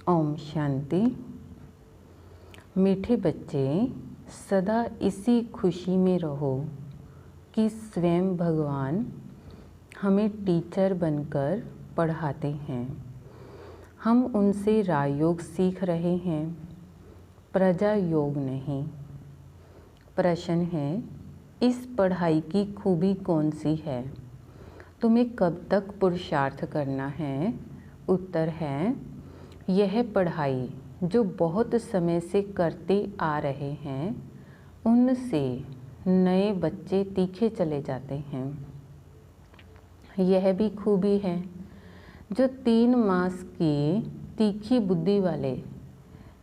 ओम शांति। मीठे बच्चे, सदा इसी खुशी में रहो कि स्वयं भगवान हमें टीचर बनकर पढ़ाते हैं। हम उनसे राजयोग सीख रहे हैं, प्रजा योग नहीं। प्रश्न है, इस पढ़ाई की खूबी कौन सी है? तुम्हें कब तक पुरुषार्थ करना है? उत्तर है, यह पढ़ाई जो बहुत समय से करते आ रहे हैं, उनसे नए बच्चे तीखे चले जाते हैं। यह भी खूबी है, जो 3 मास की तीखी बुद्धि वाले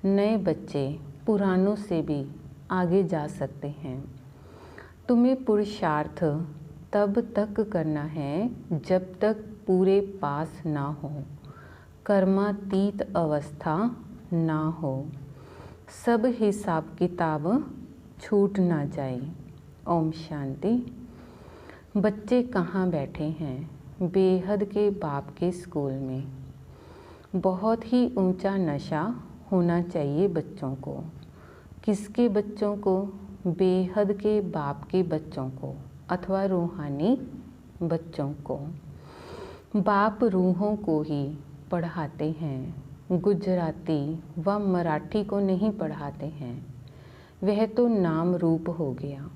नए बच्चे पुरानों से भी आगे जा सकते हैं। तुम्हें पुरुषार्थ तब तक करना है जब तक पूरे पास ना हो, कर्मातीत अवस्था ना हो, सब हिसाब किताब छूट ना जाए। ओम शांति। बच्चे कहाँ बैठे हैं? बेहद के बाप के स्कूल में। बहुत ही ऊंचा नशा होना चाहिए बच्चों को। किसके बच्चों को? बेहद के बाप के बच्चों को अथवा रूहानी बच्चों को। बाप रूहों को ही पढ़ाते हैं, गुजराती व मराठी को नहीं पढ़ाते हैं। वह तो नाम रूप हो गया।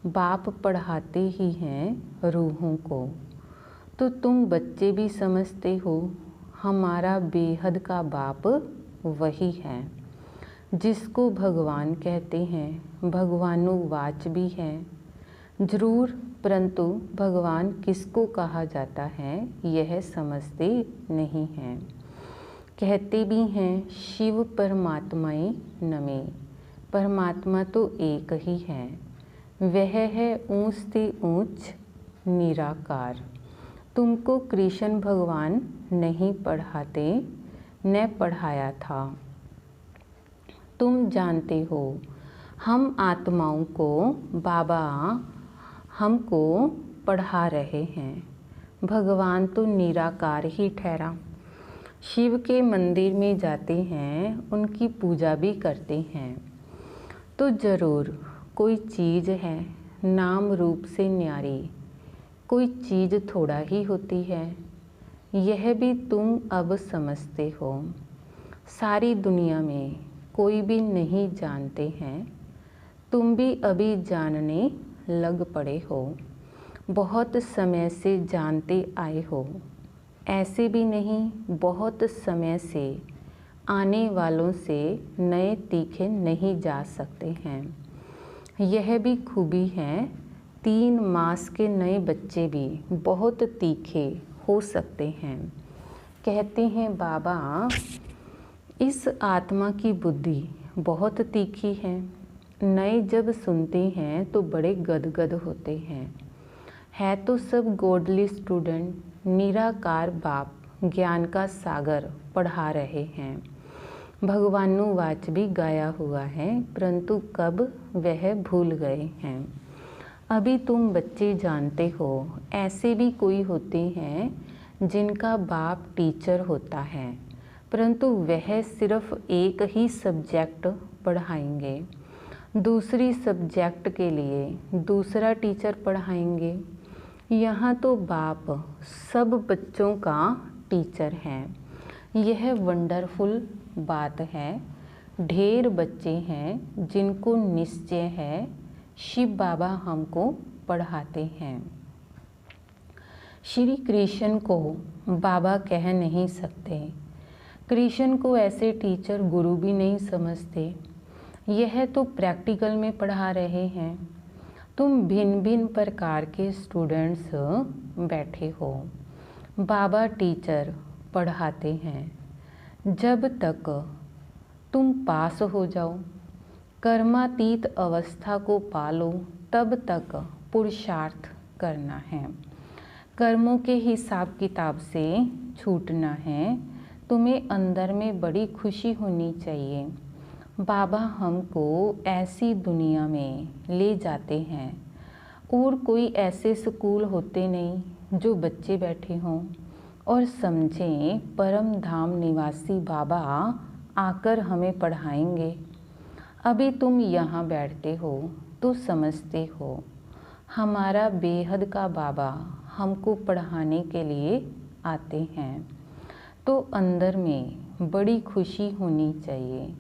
बाप पढ़ाते ही हैं रूहों को। तो तुम बच्चे भी समझते हो, हमारा बेहद का बाप वही है जिसको भगवान कहते हैं। भगवानुवाच भी है जरूर, परंतु भगवान किसको कहा जाता है यह समझते नहीं हैं। कहते भी हैं शिव परमात्माए नमे। परमात्मा तो एक ही है, वह है ऊंच से ऊंच निराकार। तुमको कृष्ण भगवान नहीं पढ़ाते, न पढ़ाया था। तुम जानते हो, हम आत्माओं को बाबा हमको पढ़ा रहे हैं। भगवान तो निराकार ही ठहरा। शिव के मंदिर में जाते हैं, उनकी पूजा भी करते हैं, तो ज़रूर कोई चीज़ है नाम रूप से न्यारी। कोई चीज़ थोड़ा ही होती है, यह भी तुम अब समझते हो। सारी दुनिया में कोई भी नहीं जानते हैं, तुम भी अभी जानने लग पड़े हो। बहुत समय से जानते आए हो, ऐसे भी नहीं बहुत समय से आने वालों से नए तीखे नहीं जा सकते हैं। यह भी खूबी है, 3 मास के नए बच्चे भी बहुत तीखे हो सकते हैं। कहते हैं बाबा, इस आत्मा की बुद्धि बहुत तीखी है। नए जब सुनते हैं तो बड़े गदगद होते हैं। है तो सब गॉडली स्टूडेंट। निराकार बाप ज्ञान का सागर पढ़ा रहे हैं। भगवानुवाच भी गाया हुआ है, परंतु कब वह भूल गए हैं। अभी तुम बच्चे जानते हो, ऐसे भी कोई होते हैं जिनका बाप टीचर होता है, परंतु वह सिर्फ एक ही सब्जेक्ट पढ़ाएंगे। दूसरी सब्जेक्ट के लिए दूसरा टीचर पढ़ाएंगे। यहाँ तो बाप सब बच्चों का टीचर है। यह वंडरफुल बात है। ढेर बच्चे हैं जिनको निश्चय है शिव बाबा हमको पढ़ाते हैं। श्री कृष्ण को बाबा कह नहीं सकते। कृष्ण को ऐसे टीचर गुरु भी नहीं समझते। यह तो प्रैक्टिकल में पढ़ा रहे हैं। तुम भिन्न भिन्न प्रकार के स्टूडेंट्स बैठे हो। बाबा टीचर पढ़ाते हैं। जब तक तुम पास हो जाओ, कर्मातीत अवस्था को पालो, तब तक पुरुषार्थ करना है। कर्मों के हिसाब किताब से छूटना है। तुम्हें अंदर में बड़ी खुशी होनी चाहिए। बाबा हमको ऐसी दुनिया में ले जाते हैं, और कोई ऐसे स्कूल होते नहीं जो बच्चे बैठे हों और समझें परम धाम निवासी बाबा आकर हमें पढ़ाएंगे। अभी तुम यहाँ बैठते हो तो समझते हो हमारा बेहद का बाबा हमको पढ़ाने के लिए आते हैं, तो अंदर में बड़ी खुशी होनी चाहिए।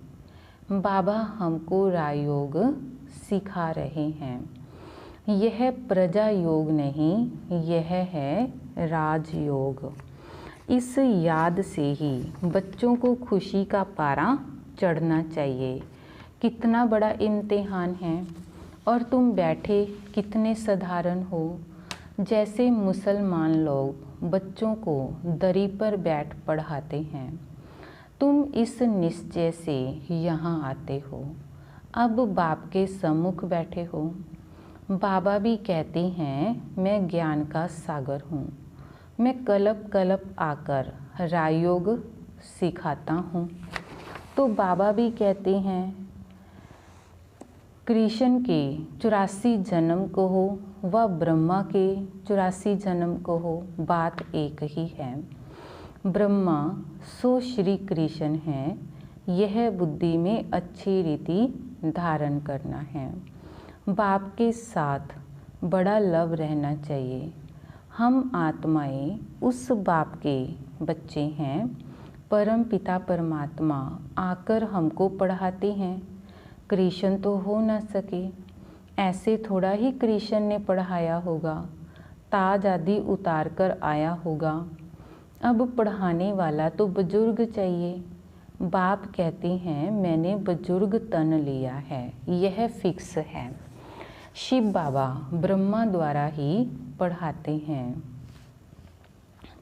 बाबा हमको राजयोग सिखा रहे हैं। यह प्रजा योग नहीं, यह है राजयोग। इस याद से ही बच्चों को खुशी का पारा चढ़ना चाहिए। कितना बड़ा इम्तिहान है और तुम बैठे कितने साधारण हो। जैसे मुसलमान लोग बच्चों को दरी पर बैठ पढ़ाते हैं, तुम इस निश्चय से यहाँ आते हो। अब बाप के सम्मुख बैठे हो। बाबा भी कहते हैं मैं ज्ञान का सागर हूँ, मैं कल्प कल्प आकर राजयोग सिखाता हूँ। तो बाबा भी कहते हैं कृष्ण के 84 जन्म को हो व ब्रह्मा के 84 जन्म को हो, बात एक ही है। ब्रह्मा सो श्री कृष्ण है, यह बुद्धि में अच्छी रीति धारण करना है। बाप के साथ बड़ा लव रहना चाहिए। हम आत्माएं उस बाप के बच्चे हैं। परम पिता परमात्मा आकर हमको पढ़ाते हैं। कृष्ण तो हो ना सके, ऐसे थोड़ा ही कृष्ण ने पढ़ाया होगा, ताज आदि उतार कर आया होगा। अब पढ़ाने वाला तो बुजुर्ग चाहिए। बाप कहते हैं मैंने बुजुर्ग तन लिया है, यह फिक्स है। शिव बाबा ब्रह्मा द्वारा ही पढ़ाते हैं।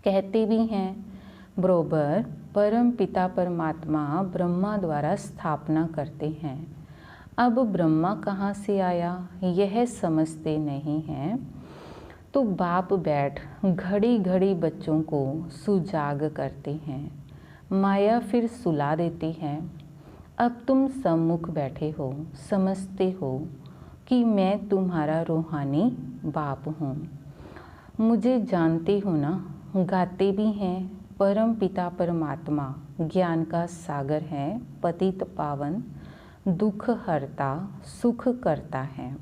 कहते भी हैं बरोबर परम पिता परमात्मा ब्रह्मा द्वारा स्थापना करते हैं। अब ब्रह्मा कहाँ से आया यह समझते नहीं हैं, तो बाप बैठ घड़ी घड़ी बच्चों को सुजाग करते हैं। माया फिर सुला देती है। अब तुम सम्मुख बैठे हो, समझते हो कि मैं तुम्हारा रूहानी बाप हूँ। मुझे जानते हो ना, गाते भी हैं परम पिता परमात्मा ज्ञान का सागर है, पतित पावन दुख हरता सुख करता है।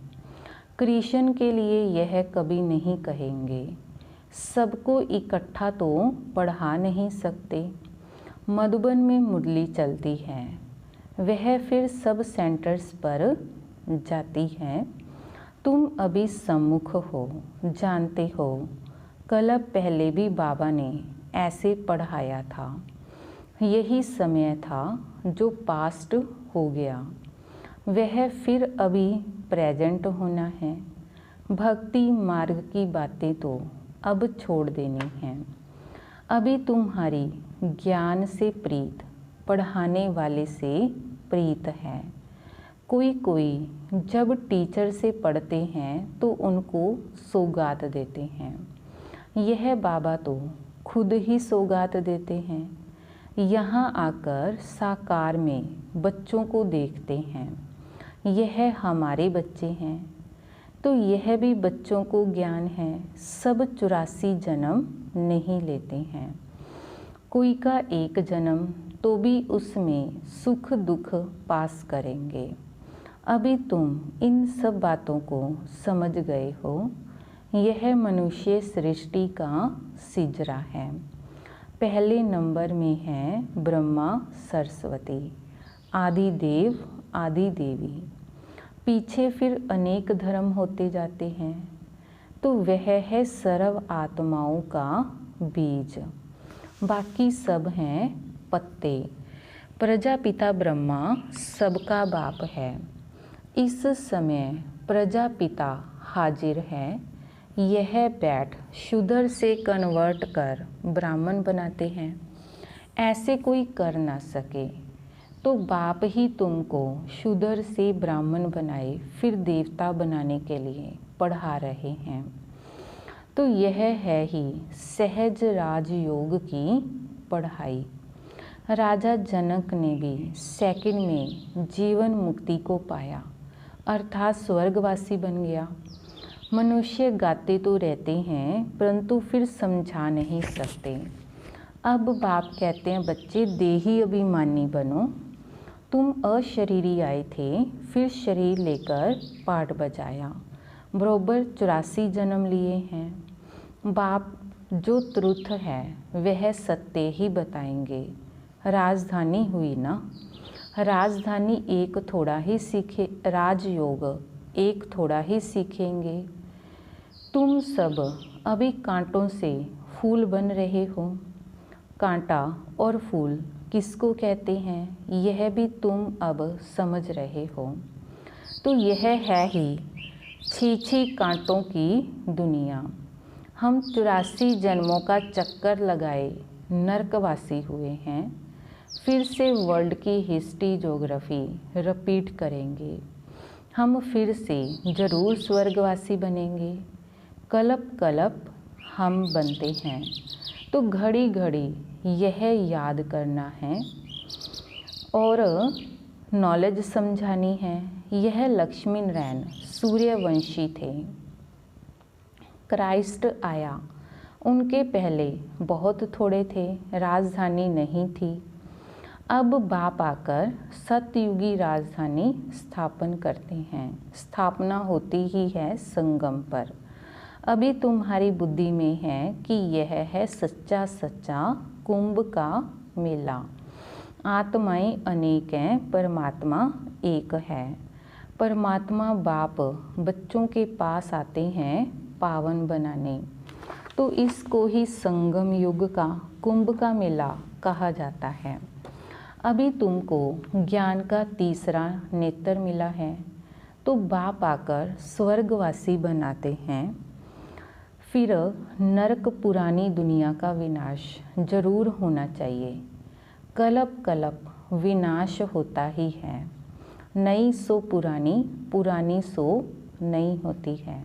कृष्ण के लिए यह कभी नहीं कहेंगे। सबको इकट्ठा तो पढ़ा नहीं सकते। मधुबन में मुरली चलती है, वह फिर सब सेंटर्स पर जाती है। तुम अभी सम्मुख हो, जानते हो कल्प पहले भी बाबा ने ऐसे पढ़ाया था। यही समय था जो पास्ट हो गया, वह फिर अभी प्रेजेंट होना है। भक्ति मार्ग की बातें तो अब छोड़ देनी हैं। अभी तुम्हारी ज्ञान से प्रीत पढ़ाने वाले से प्रीत है। कोई कोई जब टीचर से पढ़ते हैं तो उनको सौगात देते हैं। यह बाबा तो खुद ही सौगात देते हैं। यहाँ आकर साकार में बच्चों को देखते हैं। यह हमारे बच्चे हैं, तो यह भी बच्चों को ज्ञान है। सब 84 जन्म नहीं लेते हैं। कोई का एक जन्म तो भी उसमें सुख दुख पास करेंगे। अभी तुम इन सब बातों को समझ गए हो। यह मनुष्य सृष्टि का सिजरा है। पहले नंबर में है ब्रह्मा सरस्वती, आदि देव आदि देवी। पीछे फिर अनेक धर्म होते जाते हैं, तो वह है सर्व आत्माओं का बीज। बाकी सब हैं पत्ते। प्रजापिता ब्रह्मा सबका बाप है। इस समय प्रजापिता हाजिर है। यह बैठ शूद्र से कन्वर्ट कर ब्राह्मण बनाते हैं। ऐसे कोई कर ना सके, तो बाप ही तुमको शूद्र से ब्राह्मण बनाए फिर देवता बनाने के लिए पढ़ा रहे हैं। तो यह है ही सहज राजयोग की पढ़ाई। राजा जनक ने भी सेकंड में जीवन मुक्ति को पाया, अर्थात स्वर्गवासी बन गया। मनुष्य गाते तो रहते हैं परंतु फिर समझा नहीं सकते। अब बाप कहते हैं बच्चे देही अभिमानी बनो, तुम अशरीरी आए थे, फिर शरीर लेकर पाठ बजाया, बरोबर 84 जन्म लिए हैं। बाप जो ट्रुथ है वह सत्य ही बताएंगे। राजधानी हुई ना, राजधानी एक थोड़ा ही सीखे, राजयोग एक थोड़ा ही सीखेंगे। तुम सब अभी कांटों से फूल बन रहे हो। कांटा और फूल किसको कहते हैं यह भी तुम अब समझ रहे हो। तो यह है ही छी कांटों की दुनिया। हम 84 जन्मों का चक्कर लगाए नरकवासी हुए हैं, फिर से वर्ल्ड की हिस्ट्री ज्योग्राफी रिपीट करेंगे। हम फिर से ज़रूर स्वर्गवासी बनेंगे। कल्प कल्प हम बनते हैं, तो घड़ी घड़ी यह याद करना है और नॉलेज समझानी है। यह लक्ष्मी नारायण सूर्यवंशी थे। क्राइस्ट आया, उनके पहले बहुत थोड़े थे, राजधानी नहीं थी। अब बाप आकर सतयुगी राजधानी स्थापन करते हैं। स्थापना होती ही है संगम पर। अभी तुम्हारी बुद्धि में है कि यह है सच्चा सच्चा कुंभ का मेला। आत्माएं अनेक हैं, परमात्मा एक है। परमात्मा बाप बच्चों के पास आते हैं पावन बनाने। तो इसको ही संगम युग का कुंभ का मेला कहा जाता है। अभी तुमको ज्ञान का तीसरा नेत्र मिला है, तो बाप आकर स्वर्गवासी बनाते हैं। फिर नरक पुरानी दुनिया का विनाश जरूर होना चाहिए। कल्प कल्प विनाश होता ही है। नई सो पुरानी, पुरानी सो नई होती है।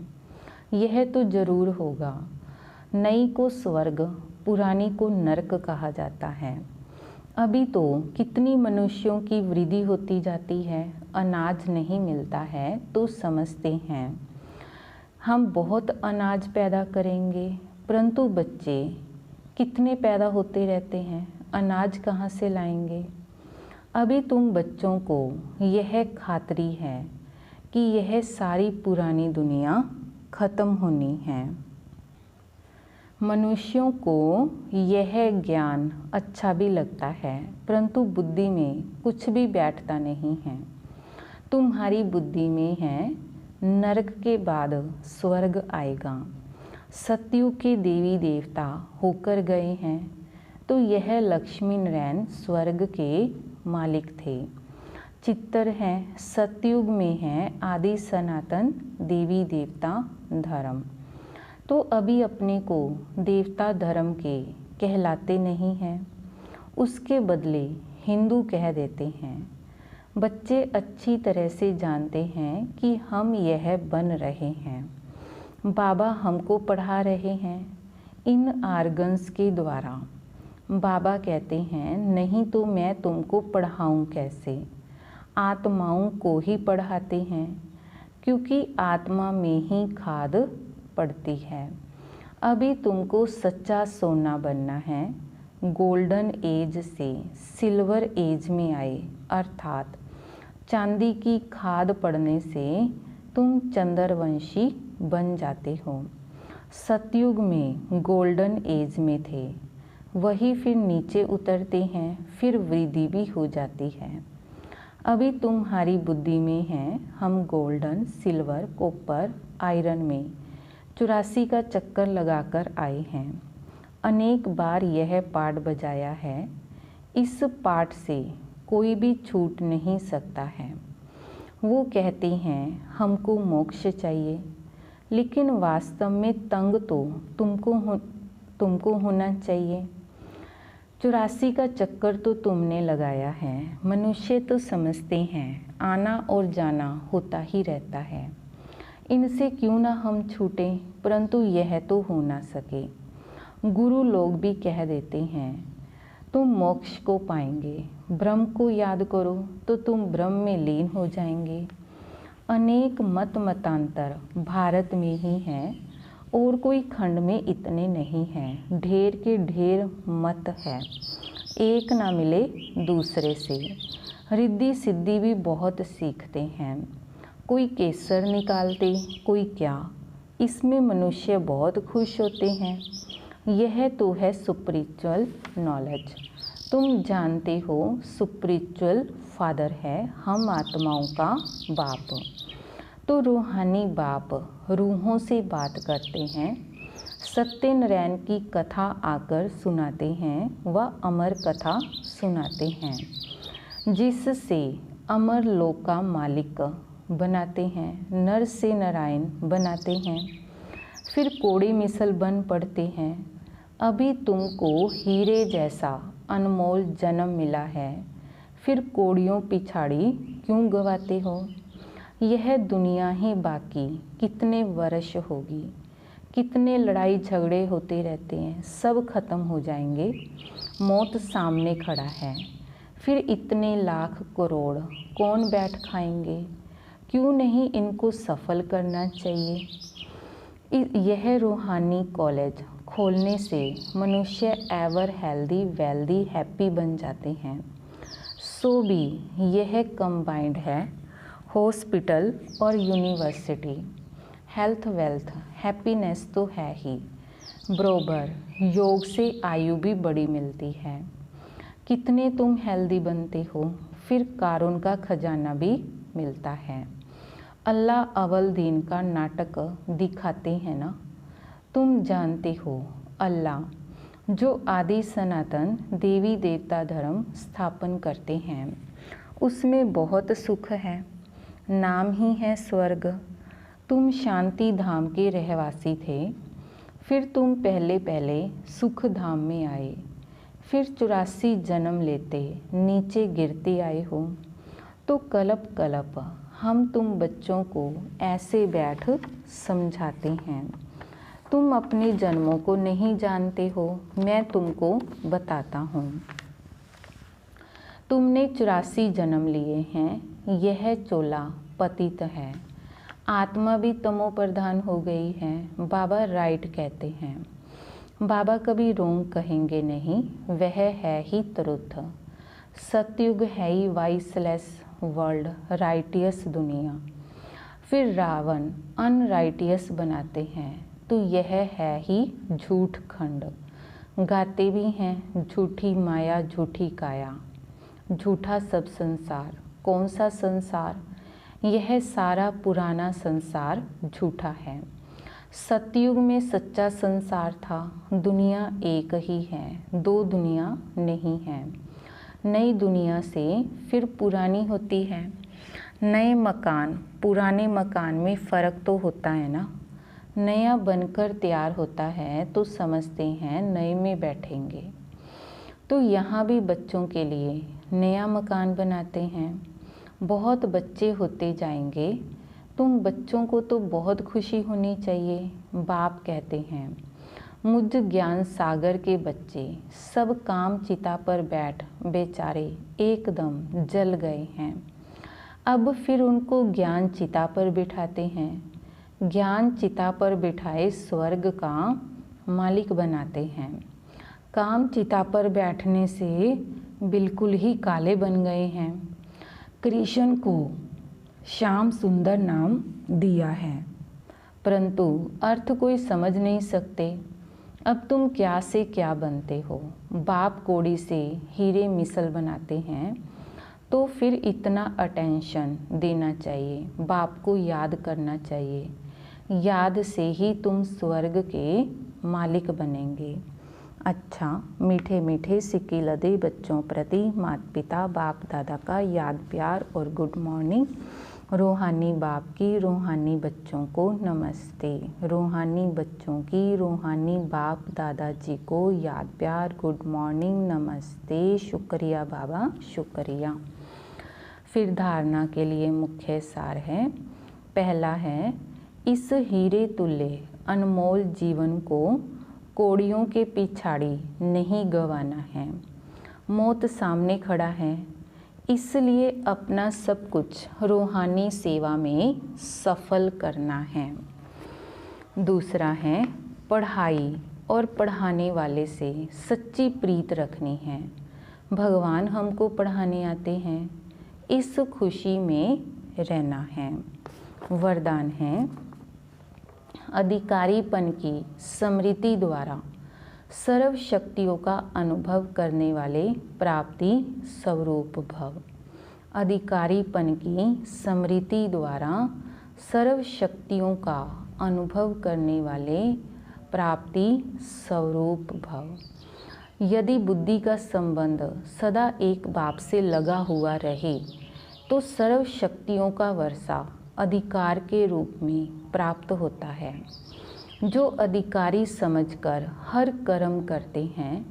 यह तो जरूर होगा। नई को स्वर्ग, पुरानी को नरक कहा जाता है। अभी तो कितनी मनुष्यों की वृद्धि होती जाती है। अनाज नहीं मिलता है तो समझते हैं हम बहुत अनाज पैदा करेंगे, परंतु बच्चे कितने पैदा होते रहते हैं, अनाज कहाँ से लाएंगे। अभी तुम बच्चों को यह खातरी है कि यह सारी पुरानी दुनिया ख़त्म होनी है। मनुष्यों को यह ज्ञान अच्छा भी लगता है, परंतु बुद्धि में कुछ भी बैठता नहीं है। तुम्हारी बुद्धि में है नरक के बाद स्वर्ग आएगा। सतयुग के देवी देवता होकर गए हैं, तो यह लक्ष्मी नारायण स्वर्ग के मालिक थे। चित्तर हैं सतयुग में है आदि सनातन देवी देवता धर्म। तो अभी अपने को देवता धर्म के कहलाते नहीं हैं, उसके बदले हिंदू कह देते हैं। बच्चे अच्छी तरह से जानते हैं कि हम यह बन रहे हैं। बाबा हमको पढ़ा रहे हैं इन आर्गन्स के द्वारा। बाबा कहते हैं नहीं तो मैं तुमको पढ़ाऊं कैसे। आत्माओं को ही पढ़ाते हैं, क्योंकि आत्मा में ही खाद पड़ती है। अभी तुमको सच्चा सोना बनना है। गोल्डन एज से सिल्वर एज में आए, अर्थात चांदी की खाद पड़ने से तुम चंद्रवंशी बन जाते हो। सतयुग में गोल्डन एज में थे, वही फिर नीचे उतरते हैं, फिर वृद्धि भी हो जाती है। अभी तुम्हारी बुद्धि में है हम गोल्डन, सिल्वर, कॉपर, आयरन में 84 का चक्कर लगाकर आए हैं। अनेक बार यह पाठ बजाया है। इस पाठ से कोई भी छूट नहीं सकता है। वो कहते हैं हमको मोक्ष चाहिए, लेकिन वास्तव में तंग तो तुमको होना चाहिए। 84 का चक्कर तो तुमने लगाया है। मनुष्य तो समझते हैं आना और जाना होता ही रहता है, इनसे क्यों ना हम छूटें, परंतु यह तो हो ना सके। गुरु लोग भी कह देते हैं तुम मोक्ष को पाएंगे, ब्रह्म को याद करो तो तुम ब्रह्म में लीन हो जाएंगे। अनेक मतांतर भारत में ही हैं और कोई खंड में इतने नहीं हैं, ढेर के ढेर मत है, एक ना मिले दूसरे से। रिद्धि सिद्धि भी बहुत सीखते हैं, कोई केसर निकालते कोई क्या, इसमें मनुष्य बहुत खुश होते हैं। यह तो है स्पिरिचुअल नॉलेज। तुम जानते हो स्पिरिचुअल फादर है हम आत्माओं का बाप। तो रूहानी बाप रूहों से बात करते हैं, सत्यनारायण की कथा आकर सुनाते हैं व अमर कथा सुनाते हैं, जिससे अमर लोक का मालिक बनाते हैं, नर से नारायण बनाते हैं। फिर कोड़ी मिसल बन पड़ते हैं। अभी तुमको हीरे जैसा अनमोल जन्म मिला है, फिर कोड़ियों पिछाड़ी क्यों गवाते हो। यह दुनिया ही बाकी कितने वर्ष होगी, कितने लड़ाई झगड़े होते रहते हैं, सब खत्म हो जाएंगे। मौत सामने खड़ा है, फिर इतने लाख करोड़ कौन बैठ खाएंगे। क्यों नहीं इनको सफल करना चाहिए। यह रूहानी कॉलेज खोलने से मनुष्य एवर हेल्दी वेल्दी हैप्पी बन जाते हैं। सो भी यह कंबाइंड है, हॉस्पिटल और यूनिवर्सिटी। हेल्थ वेल्थ हैप्पीनेस तो है ही, बरोबर योग से आयु भी बड़ी मिलती है। कितने तुम हेल्दी बनते हो, फिर कारून का खजाना भी मिलता है। अल्लाह अव्वल दीन का नाटक दिखाते हैं ना। तुम जानते हो अल्लाह जो आदि सनातन देवी देवता धर्म स्थापन करते हैं, उसमें बहुत सुख है, नाम ही है स्वर्ग। तुम शांति धाम के रहवासी थे, फिर तुम पहले पहले सुख धाम में आए, फिर 84 जन्म लेते नीचे गिरते आए हो। तो कलप कलप हम तुम बच्चों को ऐसे बैठ समझाते हैं। तुम अपने जन्मों को नहीं जानते हो, मैं तुमको बताता हूँ। तुमने 84 जन्म लिए हैं, यह चोला पतित है, आत्मा भी तमो प्रधान हो गई है। बाबा राइट कहते हैं। बाबा कभी रोंग कहेंगे नहीं, वह है ही ट्रुथ। सतयुग है ही वाइसलेस वर्ल्ड, राइटियस दुनिया। फिर रावण अनराइटियस बनाते हैं, तो यह है ही झूठ खंड। गाते भी हैं झूठी माया झूठी काया, झूठा सब संसार। कौन सा संसार, यह सारा पुराना संसार झूठा है। सतयुग में सच्चा संसार था, दुनिया एक ही है, दो दुनिया नहीं है। नई दुनिया से फिर पुरानी होती है। नए मकान पुराने मकान में फ़र्क तो होता है ना। नया बनकर तैयार होता है तो समझते हैं नए में बैठेंगे। तो यहाँ भी बच्चों के लिए नया मकान बनाते हैं। बहुत बच्चे होते जाएंगे, तुम बच्चों को तो बहुत खुशी होनी चाहिए। बाप कहते हैं मुझ ज्ञान सागर के बच्चे सब काम चिता पर बैठ बेचारे एकदम जल गए हैं। अब फिर उनको ज्ञान चिता पर बिठाते हैं। ज्ञान चिता पर बिठाए स्वर्ग का मालिक बनाते हैं। काम चिता पर बैठने से बिल्कुल ही काले बन गए हैं। कृष्ण को श्याम सुंदर नाम दिया है, परंतु अर्थ कोई समझ नहीं सकते। अब तुम क्या से क्या बनते हो। बाप कोड़ी से हीरे मिसल बनाते हैं, तो फिर इतना अटेंशन देना चाहिए, बाप को याद करना चाहिए। याद से ही तुम स्वर्ग के मालिक बनेंगे। अच्छा, मीठे मीठे सिक्के लदे बच्चों प्रति माता पिता बाप दादा का याद प्यार और गुड मॉर्निंग। रूहानी बाप की रूहानी बच्चों को नमस्ते। रूहानी बच्चों की रूहानी बाप दादाजी को याद प्यार गुड मॉर्निंग नमस्ते। शुक्रिया बाबा शुक्रिया। फिर धारणा के लिए मुख्य सार है। पहला है, इस हीरे तुल्य अनमोल जीवन को कोड़ियों के पिछाड़ी नहीं गंवाना है। मौत सामने खड़ा है, इसलिए अपना सब कुछ रूहानी सेवा में सफल करना है। दूसरा है पढ़ाई और पढ़ाने वाले से सच्ची प्रीत रखनी है। भगवान हमको पढ़ाने आते हैं, इस खुशी में रहना है। वरदान है अधिकारीपन की स्मृति द्वारा सर्व शक्तियों का अनुभव करने वाले प्राप्ति स्वरूप भव। अधिकारीपन की स्मृति द्वारा सर्व शक्तियों का अनुभव करने वाले प्राप्ति स्वरूप भव। यदि बुद्धि का संबंध सदा एक बाप से लगा हुआ रहे तो सर्व शक्तियों का वर्षा अधिकार के रूप में प्राप्त होता है। जो अधिकारी समझकर हर कर्म करते हैं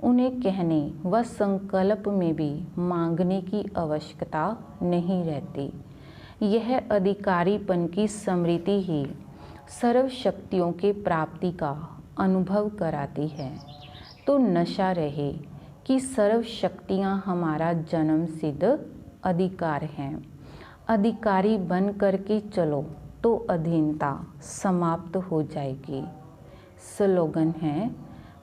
उन्हें कहने व संकल्प में भी मांगने की आवश्यकता नहीं रहती। यह अधिकारीपन की स्मृति ही सर्व शक्तियों के प्राप्ति का अनुभव कराती है। तो नशा रहे कि सर्व शक्तियाँ हमारा जन्म सिद्ध अधिकार हैं। अधिकारी बन करके चलो तो अधीनता समाप्त हो जाएगी। स्लोगन है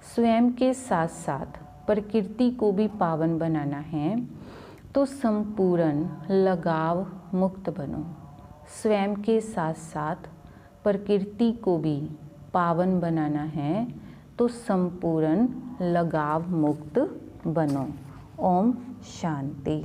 स्वयं के साथ साथ प्रकृति को भी पावन बनाना है तो संपूर्ण लगाव मुक्त बनो। स्वयं के साथ साथ प्रकृति को भी पावन बनाना है तो संपूर्ण लगाव मुक्त बनो। ओम शांति।